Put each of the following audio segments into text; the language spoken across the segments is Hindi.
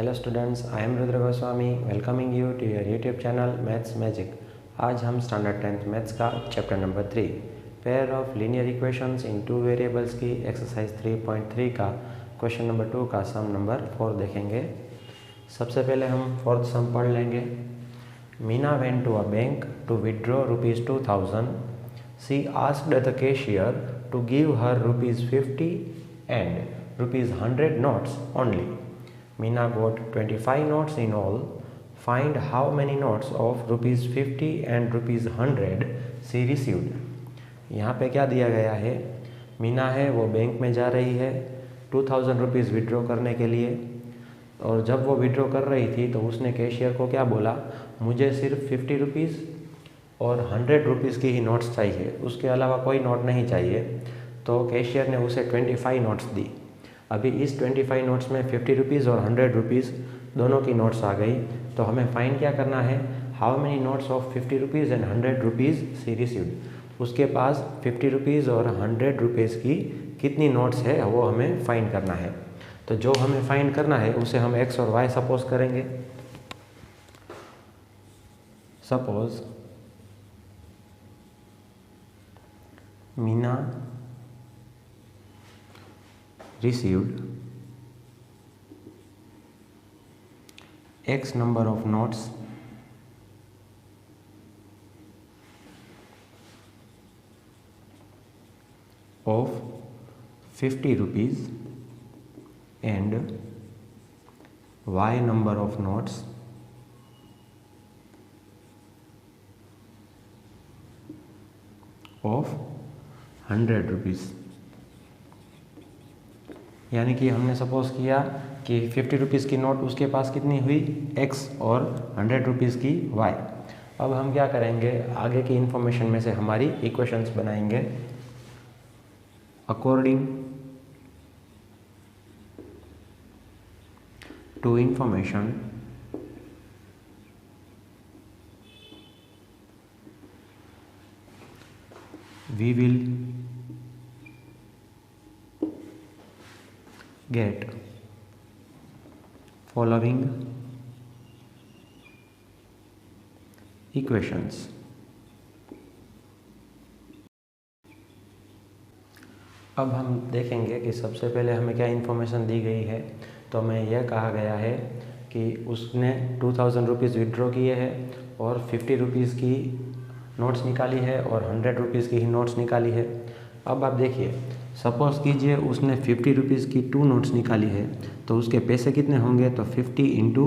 Hello students, I am Rudra Goswami welcoming you to your YouTube channel maths magic. आज हम स्टैंडर्ड 10th मैथ्स का chapter number 3 pair of linear equations in two variables की एक्सरसाइज 3.3 का क्वेश्चन नंबर 2 का सम नंबर 4 देखेंगे। सबसे पहले हम फोर्थ सम पढ़ लेंगे। Meena went to a bank to withdraw ₹2000. She asked the cashier to give her ₹50 and ₹100 notes only. Meena got 25 notes in all. Find how many notes of ₹50 and ₹100 she received. यहाँ पे क्या दिया गया है, मीना है वो बैंक में जा रही है 2000 रुपीज़ विड्रॉ करने के लिए, और जब वो विड्रॉ कर रही थी तो उसने कैशियर को क्या बोला, मुझे सिर्फ 50 रुपीज़ और 100 रुपीज़ की ही नोट्स चाहिए, उसके अलावा कोई नोट नहीं चाहिए। तो कैशियर ने उसे 25 नोट्स दी। अभी इस 25 नोट्स में 50 रुपीज़ और 100 रुपीज़ दोनों की नोट्स आ गई। तो हमें फाइंड क्या करना है, how many notes of 50 rupees and 100 rupees she received. उसके पास 50 रुपीज़ और 100 रुपीज़ की कितनी नोट्स है वो हमें फाइंड करना है। तो जो हमें फाइंड करना है उसे हम एक्स और वाई सपोज करेंगे। Suppose Meena received X number of notes of 50 rupees and Y number of notes of 100 rupees. यानी कि हमने सपोज किया कि 50 रुपीज़ की नोट उसके पास कितनी हुई, x, और 100 रुपीज़ की y। अब हम क्या करेंगे, आगे की इन्फॉर्मेशन में से हमारी इक्वेशंस बनाएंगे। According to information we will get following equations. अब हम देखेंगे कि सबसे पहले हमें क्या इन्फॉर्मेशन दी गई है। तो हमें यह कहा गया है कि उसने 2000 रुपीज़ विड्रॉ किए हैं और 50 रुपीज़ की नोट्स निकाली है और 100 रुपीज़ की ही नोट्स निकाली है। अब आप देखिए, सपोज़ कीजिए उसने 50 रुपीज़ की 2 नोट्स निकाली है, तो उसके पैसे कितने होंगे, तो 50 इंटू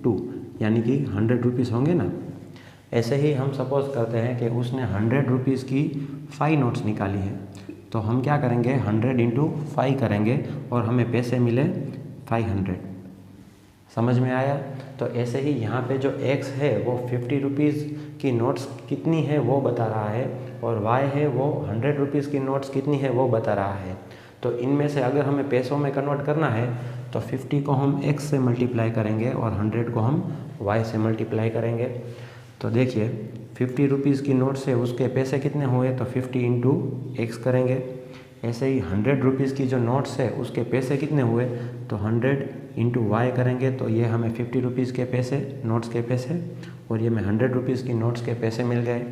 2 यानी कि 100 रुपीज़ होंगे ना। ऐसे ही हम सपोज़ करते हैं कि उसने 100 रुपीज़ की 5 नोट्स निकाली है, तो हम क्या करेंगे, 100 इंटू 5 करेंगे और हमें पैसे मिले 500। समझ में आया। तो ऐसे ही यहाँ पे जो x है वो 50 रुपीज़ की नोट्स कितनी है वो बता रहा है, और y है वो 100 रुपीज़ की नोट्स कितनी है वो बता रहा है। तो इनमें से अगर हमें पैसों में कन्वर्ट करना है तो 50 को हम x से मल्टीप्लाई करेंगे और 100 को हम y से मल्टीप्लाई करेंगे। तो देखिए 50 रुपीज़ की नोट से उसके पैसे कितने हुए, तो 50 इंटू एक्स करेंगे। ऐसे ही 100 रुपीज़ की जो नोट्स है उसके पैसे कितने हुए, तो 100 इंटू वाई करेंगे। तो ये हमें 50 रुपीज़ के पैसे, नोट्स के पैसे, और ये में 100 रुपीज़ की नोट्स के पैसे मिल गए।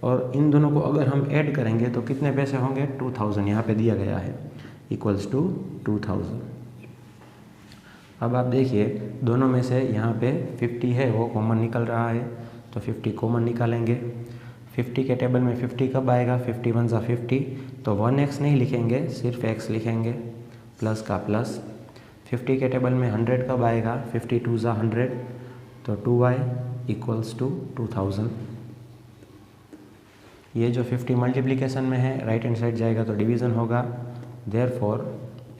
और इन दोनों को अगर हम ऐड करेंगे तो कितने पैसे होंगे, 2000 यहाँ पे दिया गया है, इक्वल्स टू 2000। अब आप देखिए दोनों में से यहाँ पे 50 है वो कॉमन निकल रहा है, तो 50 कॉमन निकालेंगे। 50 के टेबल में 50 कब आएगा, 50 1 ज़ा 50, तो 1x नहीं लिखेंगे, सिर्फ x लिखेंगे, प्लस का प्लस। 50 के टेबल में 100 कब आएगा, 50 2 ज़ा 100, तो 2y इक्वल्स टू 2000। ये जो 50 मल्टीप्लिकेशन में है राइट हैंड साइड जाएगा तो डिवीज़न होगा, therefore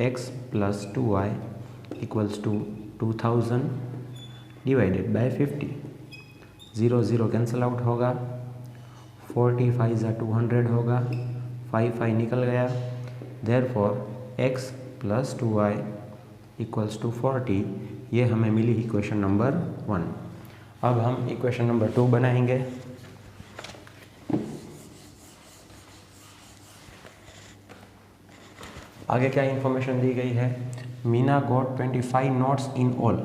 x plus 2y equals to 2000 divided by 50। 0 0 cancel out होगा, 40 5 ज़ा 200 होगा, 5 5 निकल गया, therefore x plus 2y equals to 40। ये हमें मिली इक्वेशन नंबर 1। अब हम इक्वेशन नंबर 2 बनाएंगे। आगे क्या इन्फॉर्मेशन दी गई है, Meena got 25 notes in all.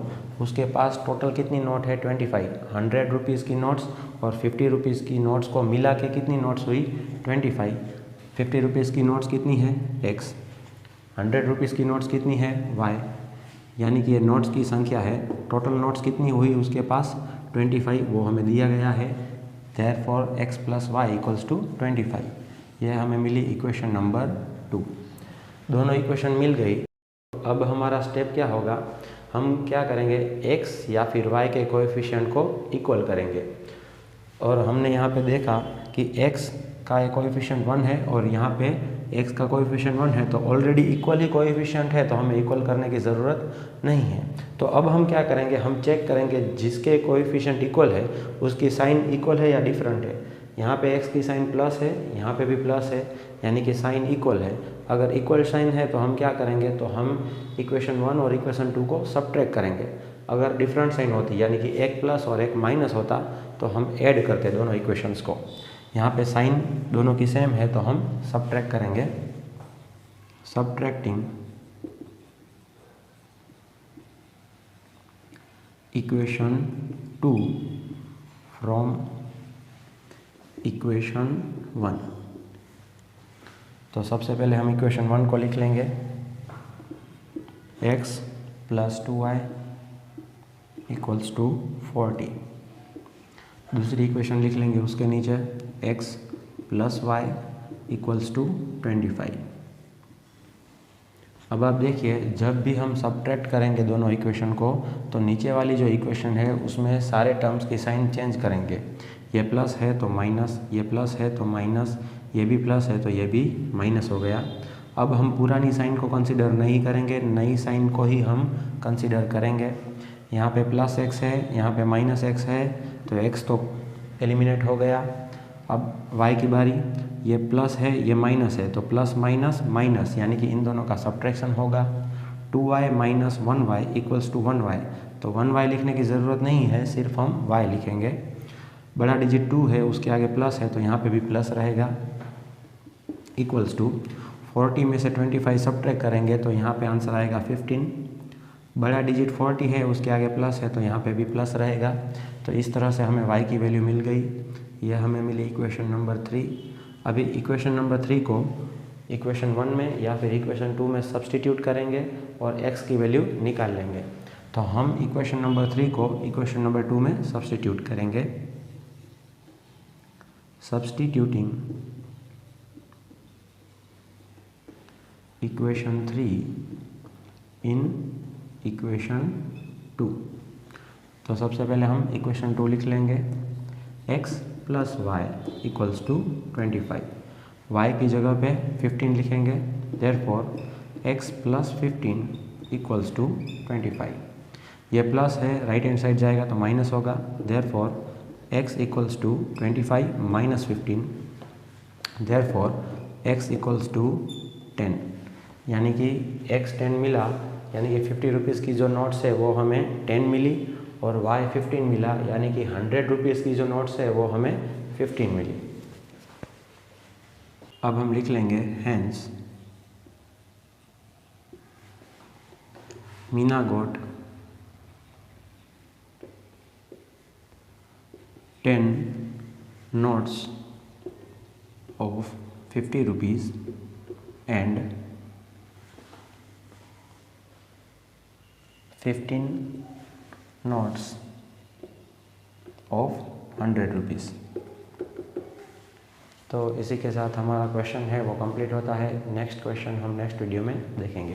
उसके पास टोटल कितनी नोट है 25। 100 रुपीज़ की नोट्स और 50 रुपीज़ की नोट्स को मिला के कितनी नोट्स हुई 25। 50 रुपीज़ की नोट्स कितनी है x, 100 रुपीज़ की नोट्स कितनी है y, यानी कि ये नोट्स की संख्या है। टोटल नोट्स कितनी हुई उसके पास 25, वो हमें दिया गया है। Therefore x + y = 25। यह हमें मिली इक्वेशन नंबर 2। दोनों इक्वेशन मिल गई। अब हमारा स्टेप क्या होगा, हम क्या करेंगे x या फिर y के कोएफिशिएंट को इक्वल करेंगे। और हमने यहाँ पे देखा कि x का कोएफिशिएंट 1 है और यहाँ पे x का कोएफिशिएंट 1 है, तो ऑलरेडी इक्वल ही कोएफिशिएंट है, तो हमें इक्वल करने की ज़रूरत नहीं है। तो अब हम क्या करेंगे, हम चेक करेंगे जिसके कोएफिशिएंट इक्वल है उसकी साइन इक्वल है या डिफरेंट है। यहाँ पे x की साइन प्लस है, यहाँ पे भी प्लस है, यानी कि साइन इक्वल है। अगर इक्वल साइन है तो हम क्या करेंगे, तो हम इक्वेशन 1 और इक्वेशन 2 को सबट्रैक्ट करेंगे। अगर डिफरेंट साइन होती यानी कि एक प्लस और एक माइनस होता तो हम ऐड करते दोनों इक्वेशंस को। यहाँ पे साइन दोनों की सेम है तो हम सबट्रैक्ट करेंगे। Subtracting equation 2 from equation 1। तो सबसे पहले हम इक्वेशन 1 को लिख लेंगे, x + 2y = 40। दूसरी इक्वेशन लिख लेंगे उसके नीचे, x + y = 25। अब आप देखिए, जब भी हम सबट्रैक्ट करेंगे दोनों इक्वेशन को तो नीचे वाली जो इक्वेशन है उसमें सारे टर्म्स की साइन चेंज करेंगे। ये प्लस है तो माइनस, ये प्लस है तो माइनस, ये भी प्लस है तो ये भी माइनस हो गया। अब हम पुरानी साइन को कंसीडर नहीं करेंगे, नई साइन को ही हम कंसीडर करेंगे। यहाँ पे +x है, यहाँ पे -x है, तो x तो एलिमिनेट हो गया। अब y की बारी, ये प्लस है ये माइनस है, तो प्लस माइनस माइनस, यानी कि इन दोनों का सब्ट्रैक्शन होगा। 2y - 1y = 1y, तो 1y लिखने की ज़रूरत नहीं है, सिर्फ हम y लिखेंगे। बड़ा डिजिट 2 है, उसके आगे प्लस है तो यहाँ पे भी प्लस रहेगा। = 40 में से 25 सबट्रैक्ट करेंगे तो यहाँ पे आंसर आएगा 15। बड़ा डिजिट 40 है, उसके आगे प्लस है तो यहाँ पे भी प्लस रहेगा। तो इस तरह से हमें y की वैल्यू मिल गई। यह हमें मिली इक्वेशन नंबर 3। अभी इक्वेशन नंबर 3 को इक्वेशन 1 में या फिर इक्वेशन 2 में सब्सटीट्यूट करेंगे और x की वैल्यू निकाल लेंगे। तो हम इक्वेशन नंबर 3 को इक्वेशन नंबर 2 में सब्सटीट्यूट करेंगे। Substituting equation 3 in equation 2। तो सबसे पहले हम इक्वेशन 2 लिख लेंगे, x + y = 25। y की जगह पे 15 लिखेंगे। Therefore x + 15 = 25। ये प्लस है, राइट हैंड साइड जाएगा तो माइनस होगा। देयरफॉर x = 25 - 15, देयरफॉर x = 10, यानी कि x 10 मिला, यानी कि 50 रुपीज़ की जो नोट्स है वो हमें 10 मिली और y 15 मिला, यानी कि 100 रुपीज़ की जो नोट्स है वो हमें 15 मिली। अब हम लिख लेंगे, hence Meena got 10 notes of 50 rupees and 15 notes of 100 rupees. तो इसी के साथ हमारा क्वेश्चन है वो कंप्लीट होता है। नेक्स्ट क्वेश्चन हम नेक्स्ट वीडियो में देखेंगे।